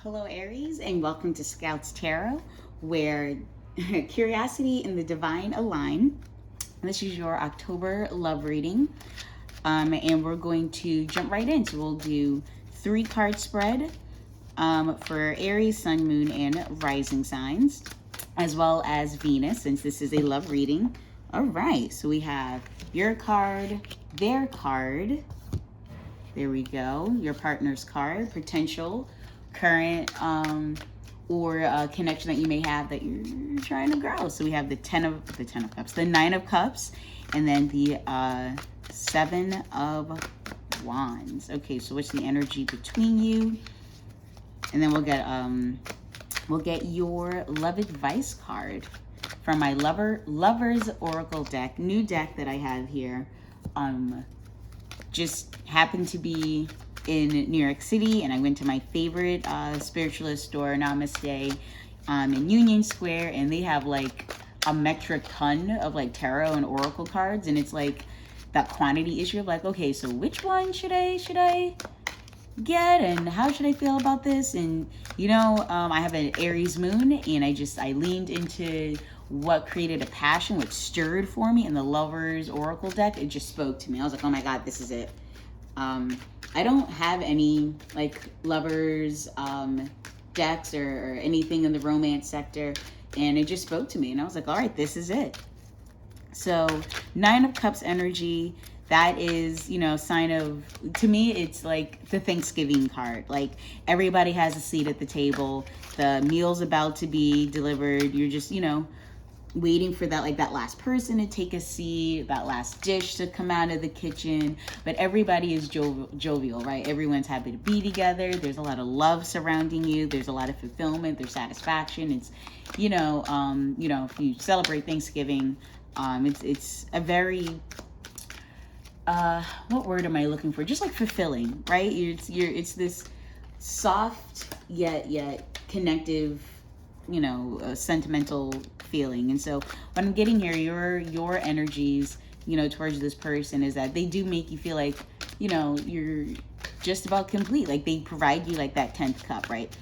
Hello, Aries, and welcome to Scouts Tarot, where curiosity and the divine align. This is your October love reading, and we're going to jump right in. So we'll do 3-card spread for Aries, Sun, Moon, and Rising signs, as well as Venus, since this is a love reading. All right, so we have your card, their card. There we go. Your partner's card, potential, current, or a connection that you may have that you're trying to grow. So we have the 10 of Cups, the 9 of Cups, and then the 7 of Wands. Okay, so what's the energy between you? And then we'll get your love advice card from my Lovers Oracle deck, new deck that I have here. Just happened to be in New York City, and I went to my favorite spiritualist store, Namaste, in Union Square, and they have like a metric ton of like tarot and oracle cards, and it's like that quantity issue of like, okay, so which one should I get, and how should I feel about this? And I have an Aries moon, and I leaned into what created a passion, what stirred for me in the Lovers Oracle deck. It just spoke to me. I was like, oh my God, this is it. I don't have any like lovers decks or anything in the romance sector, and it just spoke to me, and I was like, all right, this is it. So 9 of Cups energy, that is, sign of, to me, it's like the Thanksgiving card. Like everybody has a seat at the table. The meal's about to be delivered. You're just, waiting for that, like that last person to take a seat, that last dish to come out of the kitchen. But everybody is jovial, right? Everyone's happy to be together. There's a lot of love surrounding you. There's a lot of fulfillment. There's satisfaction. It's, if you celebrate Thanksgiving, it's a very, what word am I looking for? Just like fulfilling, right? It's this soft yet connective, sentimental feeling. And so what I'm getting here, your energies, towards this person is that they do make you feel like, you're just about complete. Like they provide you like that 10th cup, right?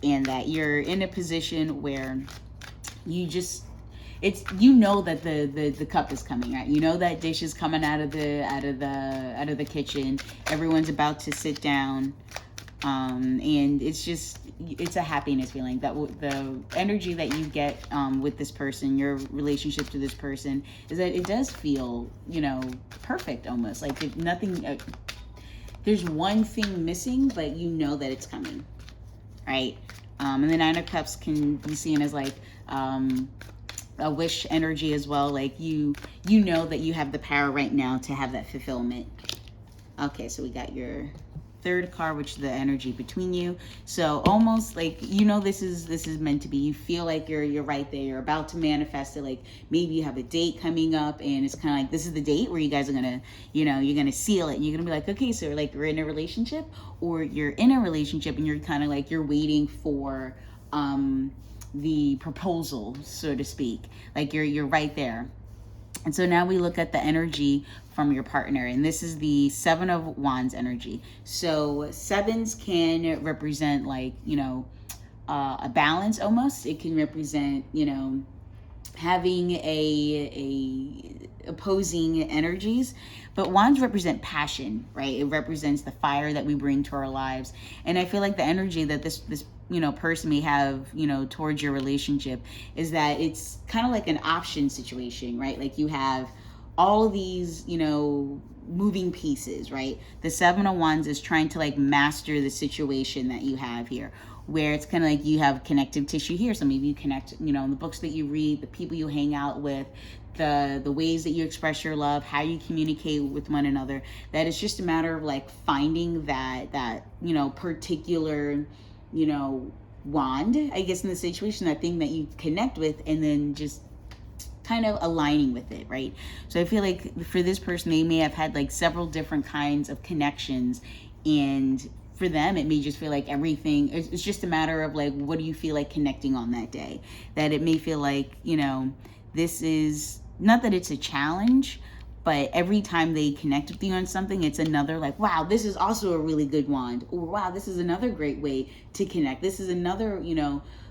And that you're in a position where you just, it's, that the cup is coming, right? That dish is coming out of the kitchen. Everyone's about to sit down. And it's a happiness feeling, that the energy that you get with this person, your relationship to this person, is that it does feel, perfect almost. Like nothing, there's one thing missing, but that it's coming, right? And the 9 of Cups can be seen as like a wish energy as well. Like you know that you have the power right now to have that fulfillment. Okay, so we got your 3rd card, which is the energy between you. So almost like, this is meant to be. You feel like you're right there. You're about to manifest it. Like maybe you have a date coming up, and it's kind of like, this is the date where you guys are gonna, you're gonna seal it. And you're gonna be like, okay, so like we're in a relationship, or you're in a relationship, and you're kind of like, you're waiting for the proposal, so to speak. Like you're right there. And so now we look at the energy from your partner, and this is the 7 of Wands energy. So 7s can represent like, a balance almost. It can represent, having a opposing energies, but Wands represent passion, right? It represents the fire that we bring to our lives. And I feel like the energy that this person may have, towards your relationship, is that it's kind of like an option situation, right? Like you have all of these, moving pieces, right? The 7 of Wands is trying to like master the situation that you have here, where it's kind of like you have connective tissue here. So maybe you connect, the books that you read, the people you hang out with, the ways that you express your love, how you communicate with one another. That it's just a matter of like finding that particular, wand, I guess, in the situation, that thing that you connect with, and then just kind of aligning with it, right? So I feel like for this person, they may have had like several different kinds of connections, and for them, it may just feel like everything, it's just a matter of like, what do you feel like connecting on that day? That it may feel like, this is, not that it's a challenge, but every time they connect with you on something, it's another like, wow, this is also a really good wand, or wow, this is another great way to connect. This is another,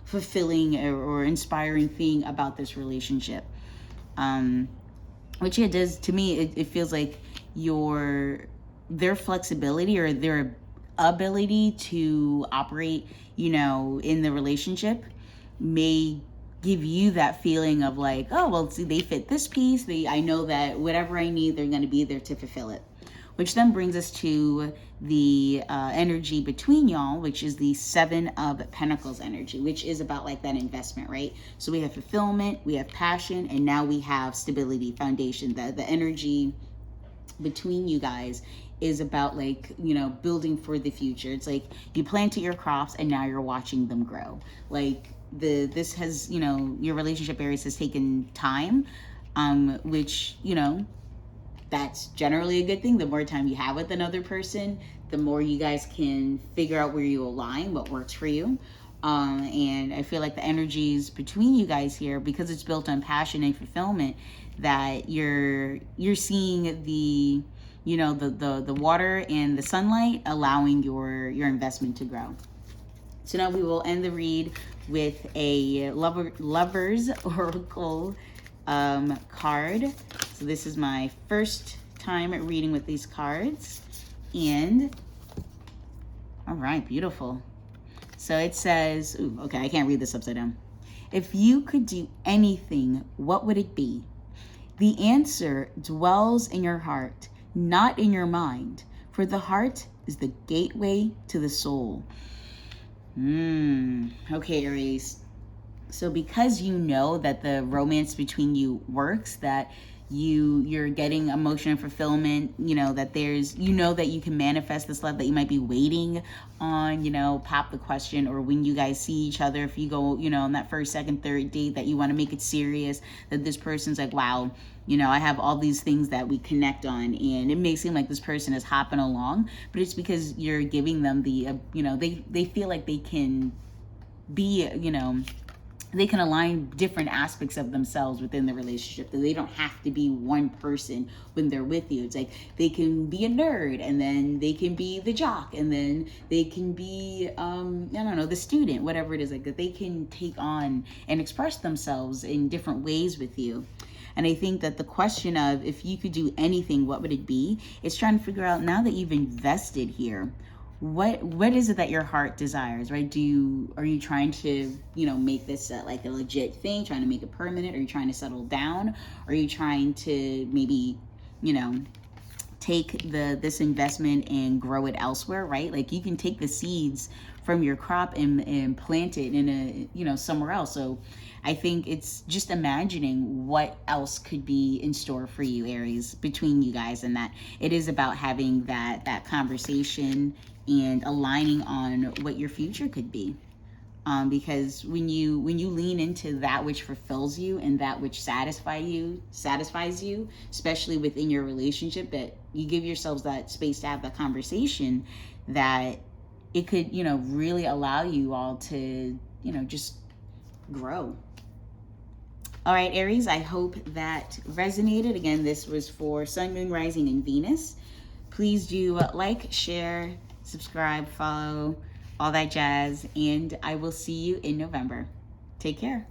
fulfilling or inspiring thing about this relationship. Which it does to me, it feels like their flexibility or their ability to operate, in the relationship may give you that feeling of like, oh, well, see, they fit this piece. I know that whatever I need, they're going to be there to fulfill it. Which then brings us to the energy between y'all, which is the Seven of Pentacles energy, which is about like that investment, right? So we have fulfillment, we have passion, and now we have stability, foundation. The energy between you guys is about like, building for the future. It's like you planted your crops and now you're watching them grow. Like this has, your relationship, Aries, has taken time, which, that's generally a good thing. The more time you have with another person, the more you guys can figure out where you align, what works for you. And I feel like the energies between you guys here, because it's built on passion and fulfillment, that you're seeing the the water and the sunlight allowing your investment to grow. So now we will end the read with a lover's oracle card. So this is my first time at reading with these cards, and all right, beautiful. So it says, ooh, okay, I can't read this upside down. If you could do anything, what would it be? The answer dwells in your heart, not in your mind, for the heart is the gateway to the soul. Okay, Aries. So because you know that the romance between you works, that you're getting emotion and fulfillment, that there's, that you can manifest this love that you might be waiting on, pop the question, or when you guys see each other, if you go, on that first, second, third date, that you want to make it serious, that this person's like, wow, I have all these things that we connect on, and it may seem like this person is hopping along, but it's because you're giving them the, they feel like they can be, they can align different aspects of themselves within the relationship, that they don't have to be one person when they're with you. It's like they can be a nerd, and then they can be the jock, and then they can be I don't know, the student, whatever it is, like that they can take on and express themselves in different ways with you. And I think that the question of if you could do anything, what would it be? It's trying to figure out, now that you've invested here, what is it that your heart desires, right? Are you trying to, make this like a legit thing, trying to make it permanent? Are you trying to settle down? Are you trying to maybe, take this investment and grow it elsewhere, right? Like you can take the seeds from your crop and plant it in a, somewhere else. So I think it's just imagining what else could be in store for you, Aries, between you guys, and that it is about having that conversation and aligning on what your future could be. Because when you lean into that which fulfills you and that which satisfies you, especially within your relationship, that you give yourselves that space to have that conversation, that it could, really allow you all to, just grow. All right, Aries, I hope that resonated. Again, this was for Sun, Moon, Rising, and Venus. Please do like, share, subscribe, follow, all that jazz, and I will see you in November. Take care.